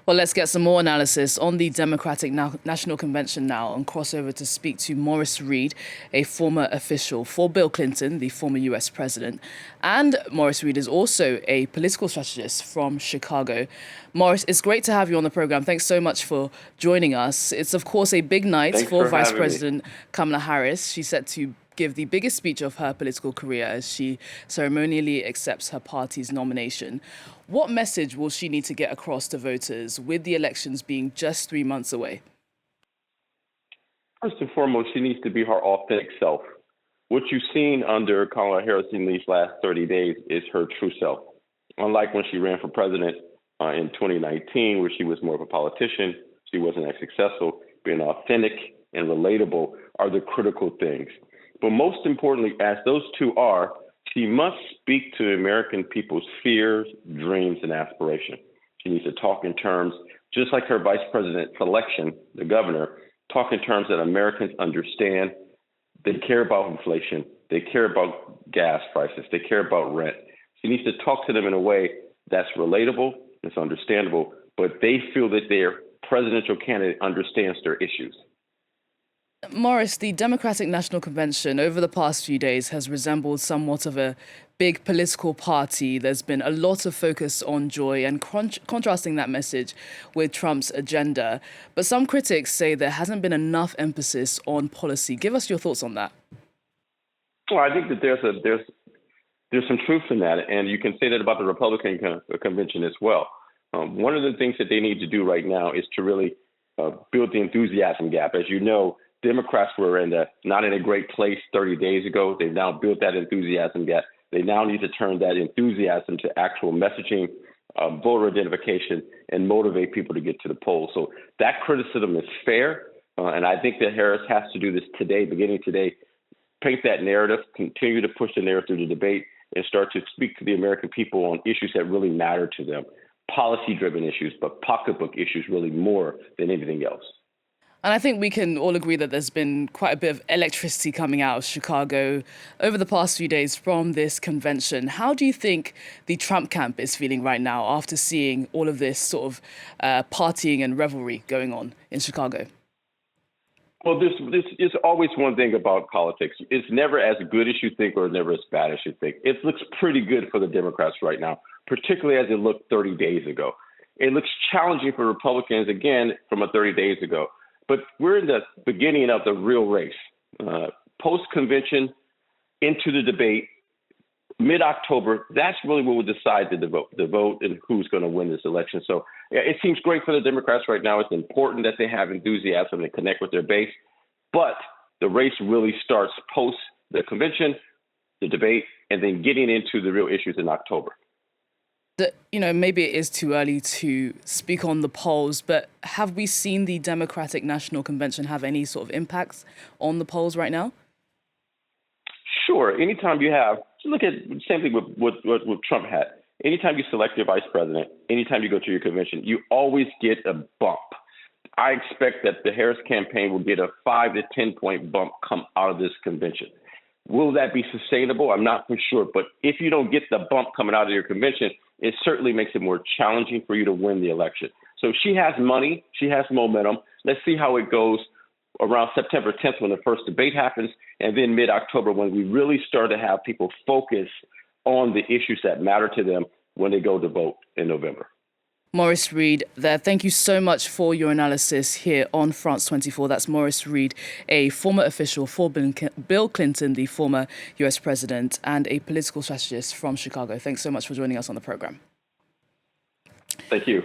Well, let's get some more analysis on the Democratic National Convention now and cross over to speak to Morris Reid, a former official for Bill Clinton, the former US president. And Morris Reid is also a political strategist from Chicago. Morris, it's great to have you on the program. Thanks so much for joining us. It's, of course, a big night for Vice President Kamala Harris. She's set to give the biggest speech of her political career as she ceremonially accepts her party's nomination. What message will she need to get across to voters with the elections being just 3 months away? First and foremost, she needs to be her authentic self. What you've seen under Kamala Harris in these last 30 days is her true self. Unlike when she ran for president in 2019, where she was more of a politician, she wasn't as successful. Being authentic and relatable are the critical things. But most importantly, as those two are, she must speak to American people's fears, dreams, and aspirations. She needs to talk in terms, just like her vice president selection, the governor, talk in terms that Americans understand. They care about inflation. They care about gas prices. They care about rent. She needs to talk to them in a way that's relatable, that's understandable, but they feel that their presidential candidate understands their issues. Morris, the Democratic National Convention over the past few days has resembled somewhat of a big political party. There's been a lot of focus on joy and contrasting that message with Trump's agenda. But some critics say there hasn't been enough emphasis on policy. Give us your thoughts on that. Well, I think that there's some truth in that, and you can say that about the Republican convention as well. One of the things that they need to do right now is to really build the enthusiasm gap. As you know, Democrats were not in a great place 30 days ago. They've now built that enthusiasm gap. They now need to turn that enthusiasm to actual messaging, voter identification, and motivate people to get to the polls. So that criticism is fair, and I think that Harris has to do this today, beginning today, paint that narrative, continue to push the narrative through the debate, and start to speak to the American people on issues that really matter to them, policy-driven issues, but pocketbook issues really more than anything else. And I think we can all agree that there's been quite a bit of electricity coming out of Chicago over the past few days from this convention. How do you think the Trump camp is feeling right now after seeing all of this sort of partying and revelry going on in Chicago? Well, this is always one thing about politics. It's never as good as you think or never as bad as you think. It looks pretty good for the Democrats right now, particularly as it looked 30 days ago. It looks challenging for Republicans, again, from 30 days ago. But we're in the beginning of the real race. Post-convention, into the debate, mid-October, that's really what will decide the vote and who's going to win this election. So yeah, it seems great for the Democrats right now. It's important that they have enthusiasm and connect with their base. But the race really starts post the convention, the debate, and then getting into the real issues in October. Maybe it is too early to speak on the polls, but have we seen the Democratic National Convention have any sort of impacts on the polls right now? Sure. Anytime you have, look at the same thing with what Trump had. Anytime you select your vice president, anytime you go to your convention, you always get a bump. I expect that the Harris campaign will get a 5 to 10 point bump come out of this convention. Will that be sustainable? I'm not for sure. But if you don't get the bump coming out of your convention, it certainly makes it more challenging for you to win the election. So she has money. She has momentum. Let's see how it goes around September 10th when the first debate happens, and then mid-October when we really start to have people focus on the issues that matter to them when they go to vote in November. Morris Reid there. Thank you so much for your analysis here on France 24. That's Morris Reid, a former official for Bill Clinton, the former US president, and a political strategist from Chicago. Thanks so much for joining us on the program. Thank you.